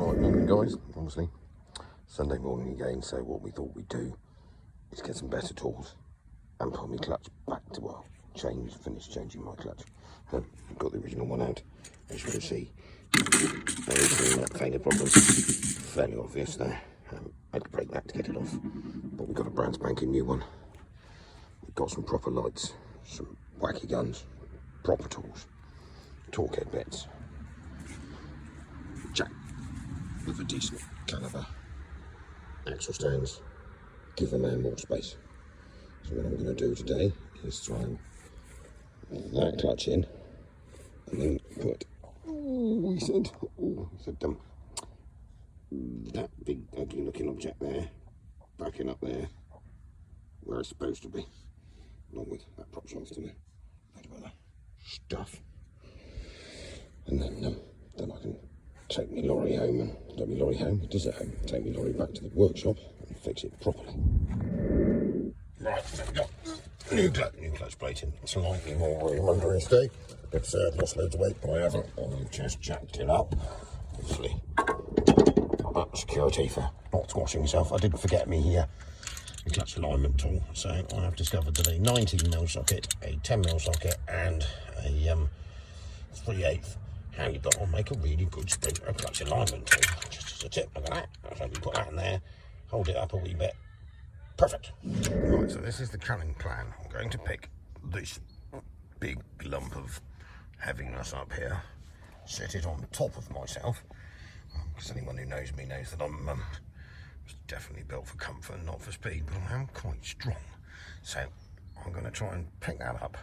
Right, morning guys, obviously Sunday morning again, so what we thought we'd do is get some better tools and put my clutch back to, well, finish changing my clutch. I've got the original one out, as you can see. That failure problem, fairly obvious there. I had to break that to get it off, but we've got a brand spanking new one. We've got some proper lights, some wacky guns, proper tools, torque head bits, jack with a decent caliber, axle stands, give a man more space. So what I'm going to do today is try and that clutch in and then put, he said that big ugly looking object there, backing up there where it's supposed to be, along with that prop shaft and a bit of other stuff. And then I can take my lorry home, and take my lorry home, it is at home, take my lorry back to the workshop and fix it properly. Right, so we've got new clutch plating, slightly more room under instead. It's lost loads of weight, but I haven't. I've just jacked it up, obviously. Got that security for not squashing myself. I didn't forget me clutch alignment tool, so I have discovered that a 19mm socket, a 10mm socket, and a 3/8 handlebar will make a really good Sprinter clutch alignment tool. Just as a tip, look at that. So you put that in there, hold it up a wee bit. Perfect. Right, so this is the cunning plan. I'm going to pick this big lump of heaviness up here, set it on top of myself, because anyone who knows me knows that I'm definitely built for comfort, not for speed, but I am quite strong. So I'm going to try and pick that up,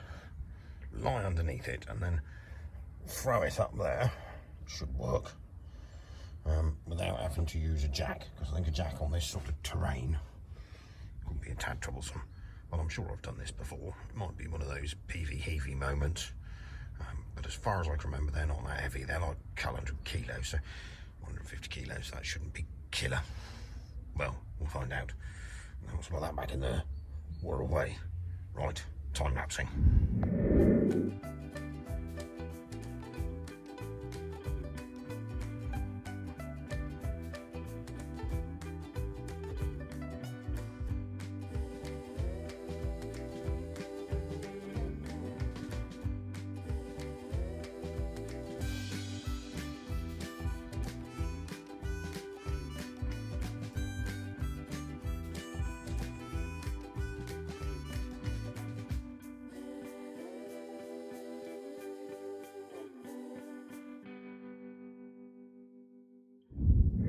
lie underneath it, and then throw it up there. Should work without having to use a jack, because I think a jack on this sort of terrain would be a tad troublesome. Well, I'm sure I've done this before. It might be one of those peevy heavy moments, but as far as I can remember, they're not that heavy. They're like a couple 100 kilos, so 150 kilos, that shouldn't be killer. Well, we'll find out. Now let's put that back in there. We're away. Right, time lapsing.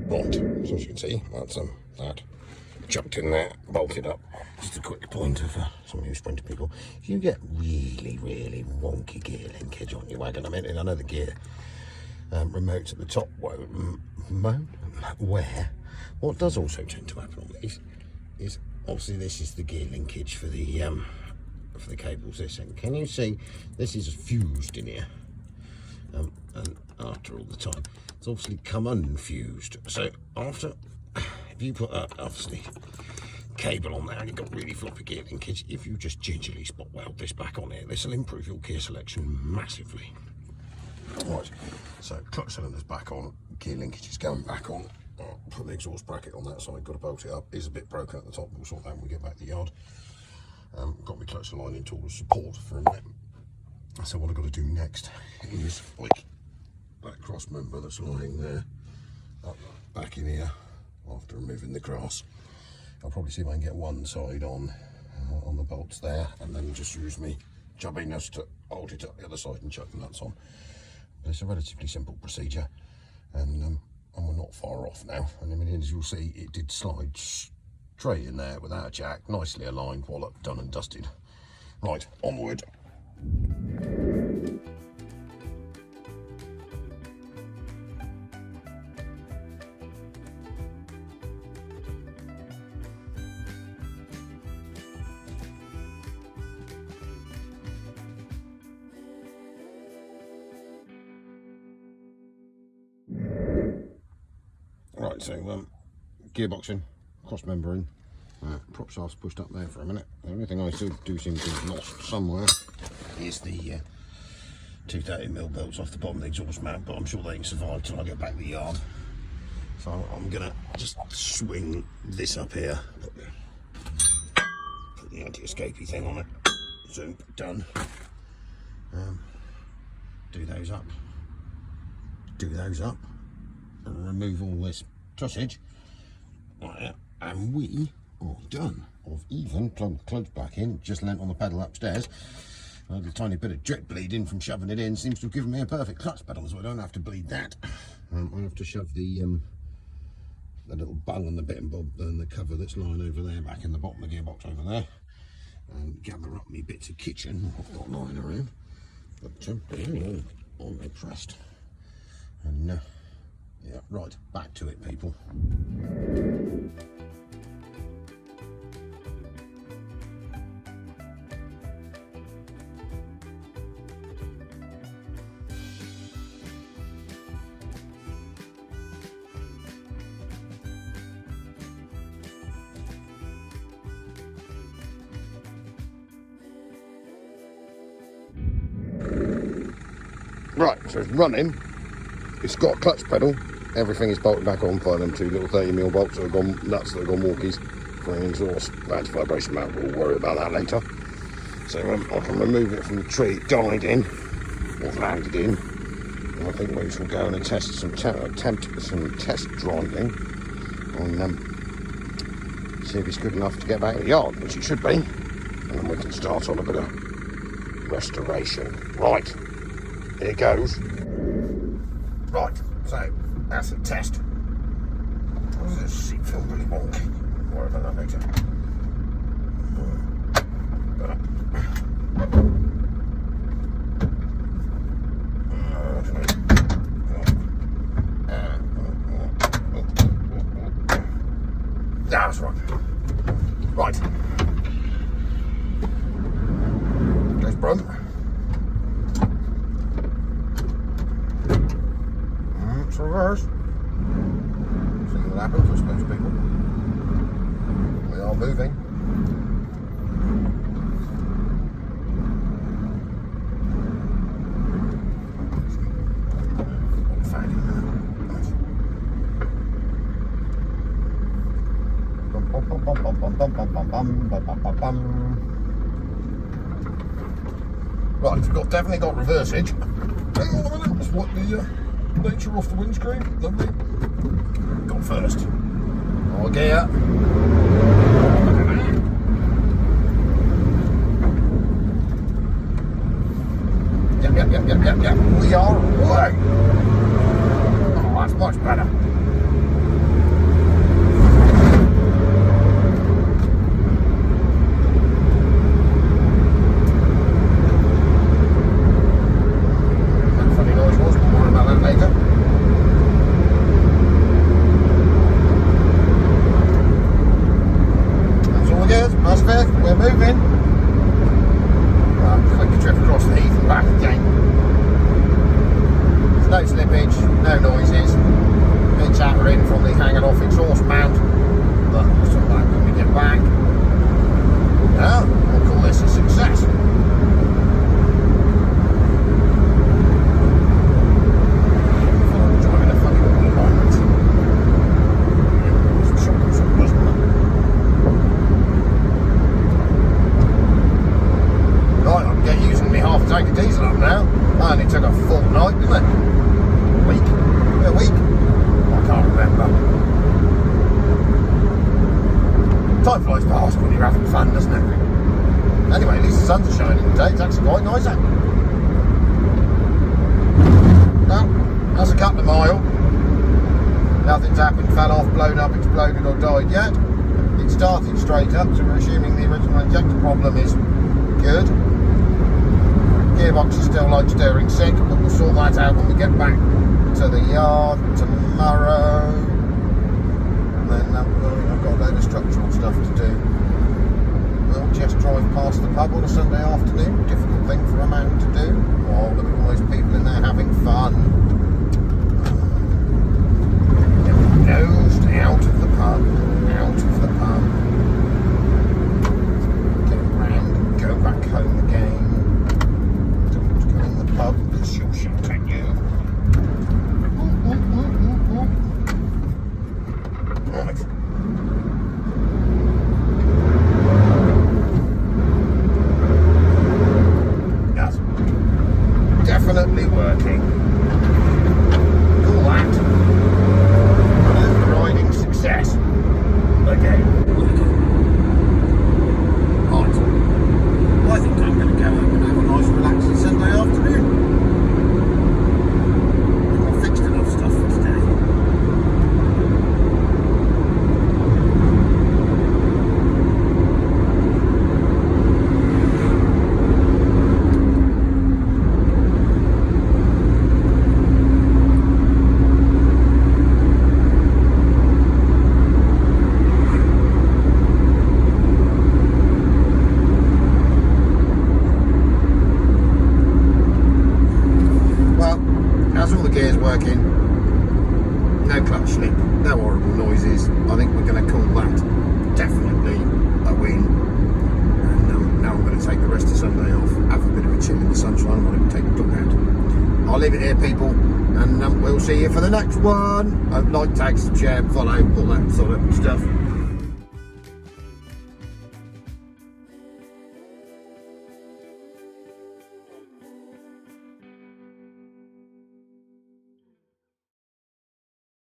Right, so as you can see, that's that chucked in there, bolted up. Just a quick point of some of you Sprinter people: if you get really wonky gear linkage on your wagon, I know the gear remote's at the top where what does also tend to happen on these is obviously this is the gear linkage for the cables this end. Can you see this is fused in here? And after all the time, it's obviously come unfused. So after, if you put obviously cable on there and you've got really floppy gear linkage, if you just gingerly spot weld this back on here, this will improve your gear selection massively. Right, so clutch cylinder's back on, gear linkage is going back on. Put the exhaust bracket on that side, got to bolt it up. It's a bit broken at the top, we'll sort that when we get back to the yard. Got my clutch aligning tool to support for a minute. So what I've got to do next is like that cross member that's lying there up back in here after removing the grass. I'll probably see if I can get one side on the bolts there, and then just use me chubbiness to hold it up the other side and chuck the nuts on. But it's a relatively simple procedure, and we're not far off now. And I mean, as you'll see, it did slide straight in there without a jack, nicely aligned, wallop, done and dusted. Right, onward. Right, so gearbox in, cross member in, prop shafts pushed up there for a minute. The only thing I still do seem to have lost somewhere is the 230mm bolts off the bottom of the exhaust mount, but I'm sure they can survive till I get back to the yard. So I'm gonna just swing this up here, put the anti-escapey thing on it, zoom, done. Do those up, and remove all this trussage, like that, and we are done. I've even plugged the clutch back in, just leant on the pedal upstairs. A little tiny bit of drip bleeding from shoving it in seems to have given me a perfect clutch pedal, so I don't have to bleed that. I have to shove the little bung and the bit and bob and the cover that's lying over there back in the bottom of the gearbox over there, and gather up me bits of kitchen I've got lying around. But on they pressed, and yeah, right, back to it, people. Right, so it's running, it's got a clutch pedal, everything is bolted back on by them two little 30mm bolts that have gone nuts, that have gone walkies for an exhaust. That's vibration mount, we'll worry about that later. So I can remove it from the tree it died in, or landed in, and I think we shall go and test some attempt some test driving on see if it's good enough to get back in the yard, which it should be, and then we can start on a bit of restoration. Right. Here goes. Right, so that's a test. Why does this seat feel really wonky? Worry about that later. That's right. Right. Goes Brum. Reverse. See what happens, I suppose, people. We are moving. Right, we've definitely got reversige. Hang on a minute, let's wipe the nature off the windscreen. Lovely. Got first. All gear. Yep. We are away. Oh, that's much better. Time flies past when you're having fun, doesn't it? Anyway, at least the sun's shining today. It's actually quite nice out. Well, that's a couple of mile. Nothing's happened, fell off, blown up, exploded or died yet. It started straight up, so we're assuming the original injector problem is good. Gearbox is still like stirring sick, but we'll sort that out when we get back to the yard tomorrow. And then I've got a load of structural stuff to do. We'll just drive past the pub on a Sunday afternoon. Difficult thing for a man to do. Oh, look at all those people in there having fun. Nosed out of the pub. Out of the pub. Get round and go back home again. Don't go in the pub because she'll shout at you. definitely working. All that. Overriding success. Okay. Right. Well, I think I'm going to go home and have a nice relaxing Sunday afternoon. I've fixed enough stuff for today. All the gears working, no clutch slip, no horrible noises. I think we're going to call that definitely a win. And now I'm going to take the rest of Sunday off, have a bit of a chill in the sunshine. I'm going to take the dog out. I'll leave it here, people, and we'll see you for the next one. Like, tag, share, follow, all that sort of stuff.